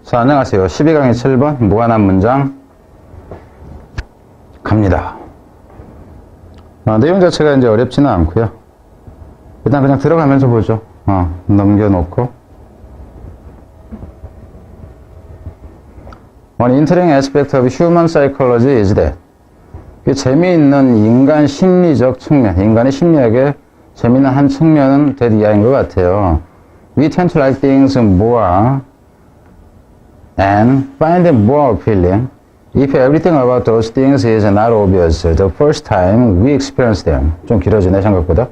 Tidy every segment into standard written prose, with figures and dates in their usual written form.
자, 안녕하세요. 12강의 7번 무관한 문장 갑니다. 내용 자체가 이제 어렵지는 않고요. 일단 그냥 들어가면서 보죠. 넘겨놓고. One interesting aspect of human psychology is that 재미있는 인간 심리적 측면, 인간의 심리학의 재미있는 한 측면은 that 이하인 것 같아요. We tend to like things more and find them more appealing if everything about those things is not obvious the first time we experience them. 좀 길어지네 생각보다.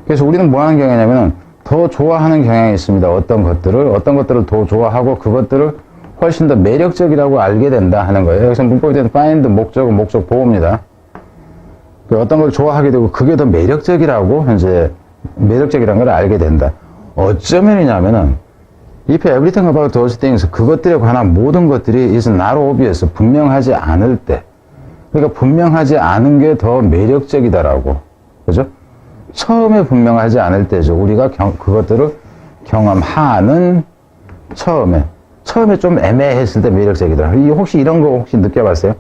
그래서 우리는 뭐 하는 경향이냐면 더 좋아하는 경향이 있습니다. 어떤 것들을 더 좋아하고 그것들을 훨씬 더 매력적이라고 알게 된다 하는 거예요. 여기서 문법에 대한 find 목적은 목적 보호입니다. 어떤 걸 좋아하게 되고 그게 더 매력적이라고 이제 매력적이라는 걸 알게 된다. 어쩌면이냐면은 If everything about those things, 그것들에 관한 모든 것들이 is not obvious, 분명하지 않을 때. 그러니까 분명하지 않은 게 더 매력적이다라고. 그죠? 처음에 분명하지 않을 때죠. 우리가 그것들을 경험하는 처음에 좀 애매했을 때 매력적이더라. 혹시 이런 거 혹시 느껴봤어요?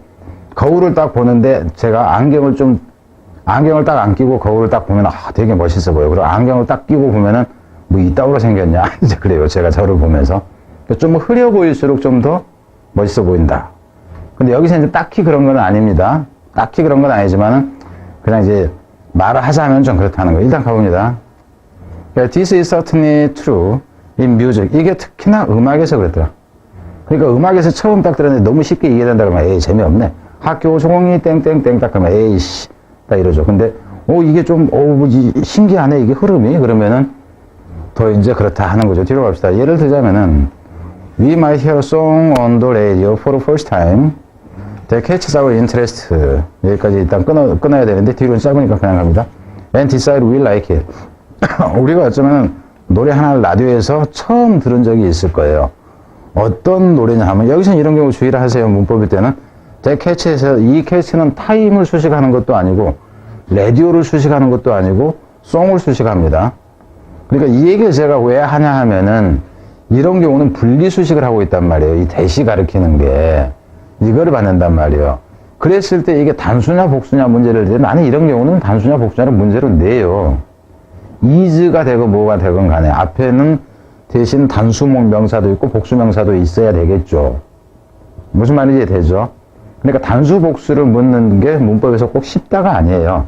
거울을 딱 보는데 제가 안경을 딱 안 끼고 거울을 딱 보면 되게 멋있어 보여. 그리고 안경을 딱 끼고 보면은 뭐 이따구로 생겼냐? 이제 그래요. 제가 저를 보면서. 좀 흐려 보일수록 좀 더 멋있어 보인다. 근데 여기서 이제 딱히 그런 건 아닙니다. 딱히 그런 건 아니지만은 그냥 이제 말을 하자면 좀 그렇다는 거예요. 일단 가봅니다. This is certainly true in music. 이게 특히나 음악에서 그랬더라. 그러니까 음악에서 처음 딱 들었는데 너무 쉽게 이해된다 그러면 에이 재미없네. 학교 종이 땡땡땡 딱 하면 에이씨 딱 이러죠. 근데 이게 좀 신기하네 이게 흐름이. 그러면은 더 이제 그렇다 하는 거죠. 뒤로 갑시다. 예를 들자면은 We might hear a song on the radio for the first time that catches our interest. 여기까지 일단 끊어야 되는데 뒤로는 짧으니까 그냥 갑니다. And decide we like it. 우리가 어쩌면 노래 하나를 라디오에서 처음 들은 적이 있을 거예요. 어떤 노래냐 하면 여기서는 이런 경우 주의를 하세요. 문법일 때는 that catch에서 이 catch는 타임을 수식하는 것도 아니고 라디오를 수식하는 것도 아니고 송을 수식합니다. 그러니까 이 얘기를 제가 왜 하냐 하면은 이런 경우는 분리수식을 하고 있단 말이에요. 이 대시 가리키는 게 이거를 받는단 말이에요. 그랬을 때 이게 단수냐 복수냐 문제를 내면 나는 이런 경우는 단수냐 복수냐를 문제로 내요. is가 되고 뭐가 되건 간에 앞에는 대신 단수목 명사도 있고 복수 명사도 있어야 되겠죠. 무슨 말인지 되죠? 그러니까 단수 복수를 묻는 게 문법에서 꼭 쉽다가 아니에요.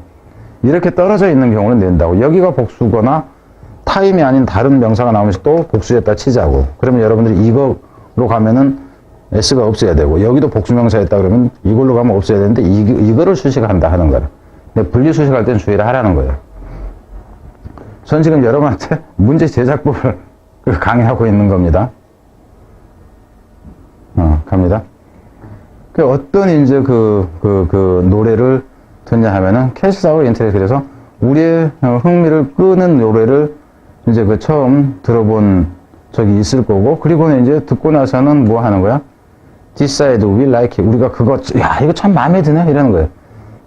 이렇게 떨어져 있는 경우는 낸다고. 여기가 복수거나 타임이 아닌 다른 명사가 나오면서 또 복수였다 치자고. 그러면 여러분들이 이거로 가면은 s가 없어야 되고 여기도 복수명사였다 그러면 이걸로 가면 없어야 되는데 이거를 수식한다 하는 거예요. 근데 분리수식할 때는 주의를 하라는 거예요. 전 지금 여러분한테 문제 제작법을 강의하고 있는 겁니다. 갑니다. 어떤 이제 그 노래를 듣냐 하면은 catch our interest. 그래서 우리의 흥미를 끄는 노래를 이제 처음 들어본 적이 있을 거고, 그리고는 이제 듣고 나서는 뭐 하는 거야? decide we like it. 우리가 이거 참 마음에 드네? 이러는 거예요.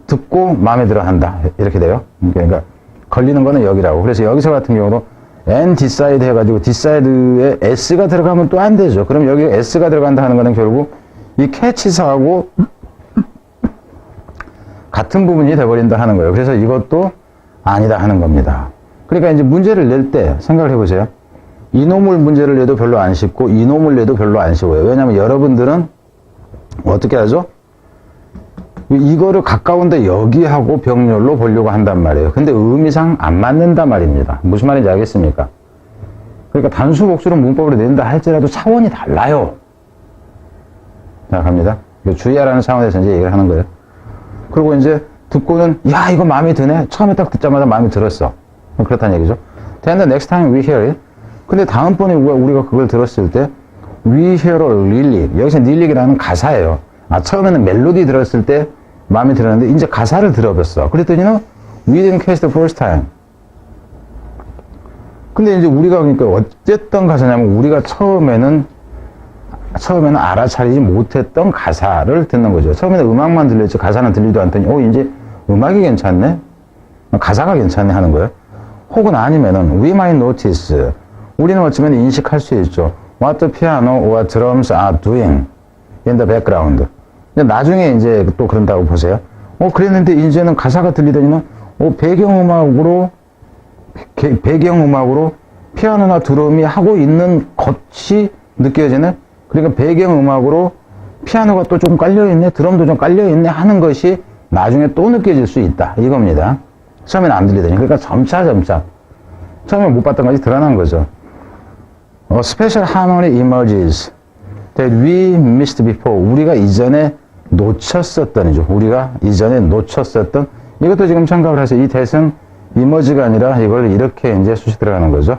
듣고 마음에 들어 한다. 이렇게 돼요. 그러니까 걸리는 거는 여기라고. 그래서 여기서 같은 경우도 and decide 해가지고 decide에 s가 들어가면 또 안 되죠. 그럼 여기 s가 들어간다 하는 거는 결국 이 catch사하고 같은 부분이 돼버린다 하는 거예요. 그래서 이것도 아니다 하는 겁니다. 그러니까 이제 문제를 낼 때 생각을 해보세요. 이놈을 문제를 내도 별로 안 쉽고 이놈을 내도 별로 안 쉬워요. 왜냐하면 여러분들은 어떻게 하죠? 이거를 가까운데 여기하고 병렬로 보려고 한단 말이에요. 근데 의미상 안 맞는단 말입니다. 무슨 말인지 알겠습니까? 그러니까 단수 복수를 문법으로 낸다 할지라도 차원이 달라요. 자, 갑니다. 주의하라는 차원에서 이제 얘기를 하는 거예요. 그리고 이제 듣고는 이거 마음에 드네. 처음에 딱 듣자마자 마음에 들었어. 그렇다는 얘기죠. Then the next time we hear it. 근데 다음번에 우리가 그걸 들었을 때 we hear a lyric. 여기서 lyric이라는 가사예요. 처음에는 멜로디 들었을 때 마음에 들었는데 이제 가사를 들어봤어. 그랬더니는 we didn't catch the first time. 근데 이제 우리가 그러니까 어쨌던 가사냐면 우리가 처음에는 알아차리지 못했던 가사를 듣는 거죠. 처음에는 음악만 들렸지 가사는 들리도 않더니 이제 음악이 괜찮네? 가사가 괜찮네 하는 거예요. 혹은 아니면은 we might notice. 우리는 어쩌면 인식할 수 있죠. what the piano or drums are doing in the background. 나중에 이제 또 그런다고 보세요. 그랬는데 이제는 가사가 들리더니는 배경음악으로 피아노나 드럼이 하고 있는 것이 느껴지네. 그러니까 배경음악으로 피아노가 또 좀 깔려있네, 드럼도 좀 깔려있네 하는 것이 나중에 또 느껴질 수 있다. 이겁니다. 처음에는 안 들리더니. 그러니까 점차 처음에 못 봤던 것이 드러난 거죠. A special harmony emerges that we missed before. 우리가 이전에 놓쳤었던 이것도 지금 참고를 해서 이 that은 emerge가 아니라 이걸 이렇게 이제 수식 들어가는 거죠.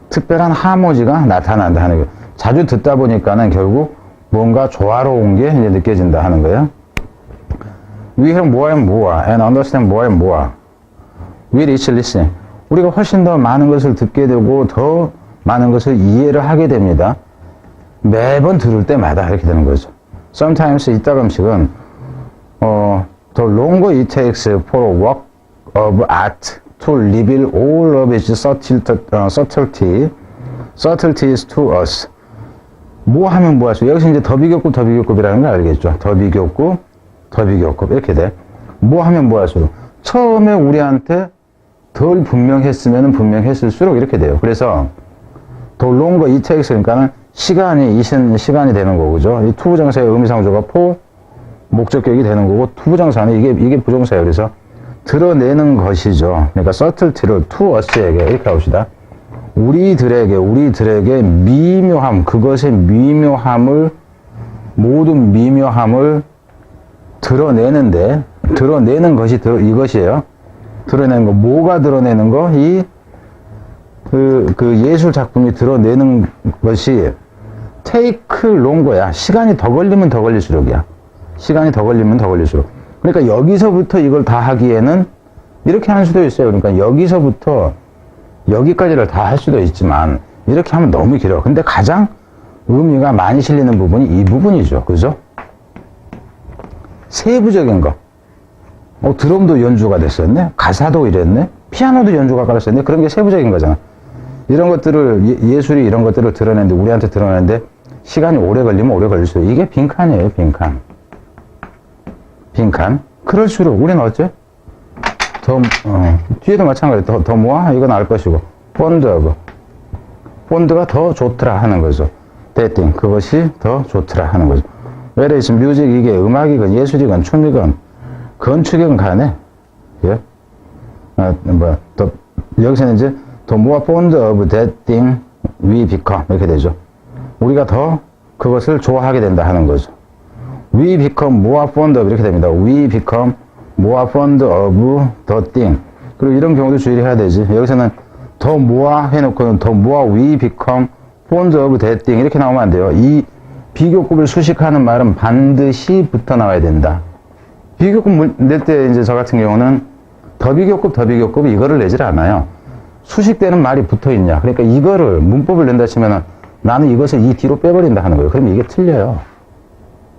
특별한 하모지가 나타난다 하는 거예요. 자주 듣다 보니까는 결국 뭔가 조화로운 게 이제 느껴진다 하는 거예요. We hear more and more and understand more and more with each listening. 우리가 훨씬 더 많은 것을 듣게 되고 더 많은 것을 이해를 하게 됩니다. 매번 들을 때마다 이렇게 되는 거죠. Sometimes 이따금씩은 the longer it takes for a work of art to reveal all of its subtleties to us. 뭐 하면 뭐 할 수, 여기서 이제 더비교급이라는 걸 알겠죠. 더비교급 이렇게 돼. 뭐 하면 뭐 할수록 처음에 우리한테 덜 분명했으면 분명했을수록 이렇게 돼요. 그래서 더 longer it takes 그러니까는 시간이 되는 거고, 그죠? 이 투부정사의 의미상조가 목적격이 되는 거고, 투부정사는 이게 부정사예요. 그래서 드러내는 것이죠. 그러니까 subtlety를 to us에게 이렇게 합시다. 우리들에게 미묘함, 그것의 모든 미묘함을 드러내는 것이 이것이에요. 드러내는 거, 뭐가 드러내는 거? 그 예술 작품이 드러내는 것이 take longer야. 시간이 더 걸리면 더 걸릴수록이야. 그러니까 여기서부터 이걸 다 하기에는 이렇게 하는 수도 있어요. 그러니까 여기서부터 여기까지를 다 할 수도 있지만 이렇게 하면 너무 길어. 근데 가장 의미가 많이 실리는 부분이 이 부분이죠. 그죠? 세부적인 거. 드럼도 연주가 됐었네. 가사도 이랬네. 피아노도 연주가 깔았었네. 그런 게 세부적인 거잖아. 이런 것들을, 예술이 이런 것들을 드러내는데, 우리한테 드러내는데 시간이 오래 걸리면 오래 걸릴 수 있어요. 이게 빈칸이에요, 빈칸. 그럴수록 우리는 어째? 뒤에도 마찬가지로 더 모아? 이건 알 것이고, 본드가 더 좋더라 하는 거죠. 대띵, 그것이 더 좋더라 하는 거죠. whereas music, 이게 음악이건 예술이건 춤이건 건축이건 간에, 예? 여기서는 이제 the more fond of that thing we become 이렇게 되죠. 우리가 더 그것을 좋아하게 된다 하는 거죠. We become more fond of 이렇게 됩니다. We become more fond of the thing. 그리고 이런 경우도 주의를 해야 되지. 여기서는 더 more 해놓고는 더 more we become fond of that thing 이렇게 나오면 안 돼요. 이 비교급을 수식하는 말은 반드시 붙어 나와야 된다. 비교급 낼 때 이제 저 같은 경우는 더비교급 이거를 내질 않아요. 수식되는 말이 붙어 있냐. 그러니까 이거를 문법을 낸다 치면은 나는 이것을 이 뒤로 빼버린다 하는 거예요. 그러면 이게 틀려요.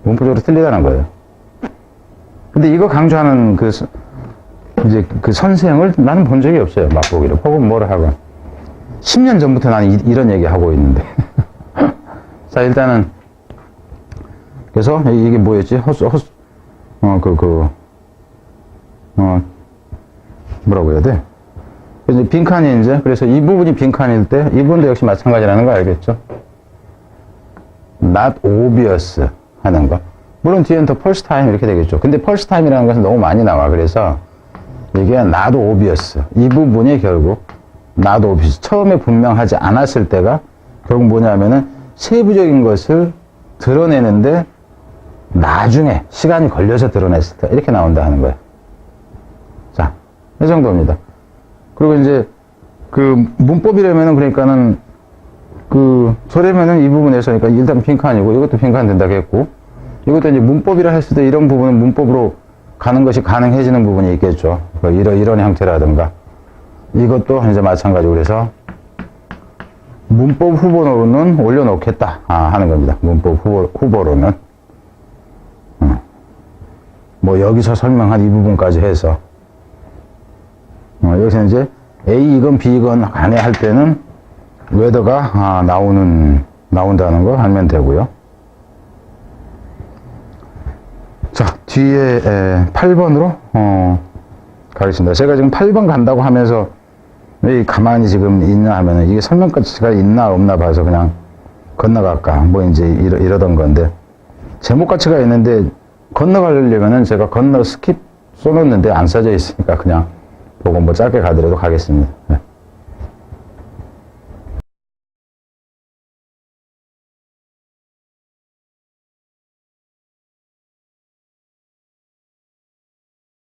문법적으로 틀리다는 거예요. 근데 이거 강조하는 그 선생을 나는 본 적이 없어요. 맛보기로. 혹은 뭐를 하고. 10년 전부터 나는 이런 얘기 하고 있는데. 자, 일단은, 그래서 이게 뭐였지? 뭐라고 해야 돼? 이제 빈칸이 이제, 그래서 이 부분이 빈칸일 때, 이 부분도 역시 마찬가지라는 거 알겠죠? not obvious 하는 거. 물론 뒤에는 더 first time 이렇게 되겠죠. 근데 first time이라는 것은 너무 많이 나와. 그래서 이게 not obvious. 이 부분이 결국 not obvious. 처음에 분명하지 않았을 때가 결국 뭐냐면은 세부적인 것을 드러내는데 나중에 시간이 걸려서 드러냈을 때 이렇게 나온다 하는 거예요. 자, 이 정도입니다. 그리고 이제 그 문법이라면은 그러니까는 저라면은 이 부분에서 그러니까 일단 빈칸이고 이것도 빈칸 된다고 했고 이것도 이제 문법이라 했을 때 이런 부분은 문법으로 가는 것이 가능해지는 부분이 있겠죠. 이런 형태라든가 이것도 이제 마찬가지고 그래서 문법 후보로는 올려놓겠다 하는 겁니다. 문법 후보로는 뭐 여기서 설명한 이 부분까지 해서 여기서 이제 A 이건 B 이건 간에 할 때는 whether가 나오는 나온다는 거 알면 되고요. 자, 뒤에 8번으로 가겠습니다. 제가 지금 8번 간다고 하면서 왜 가만히 지금 있냐 하면은 이게 설명가치가 있나 없나 봐서 그냥 건너갈까 뭐 이제 이러던 건데, 제목 가치가 있는데 건너가려면은 제가 건너 스킵 써놓는데 안 써져 있으니까 그냥 보고 뭐 짧게 가더라도 가겠습니다. 네.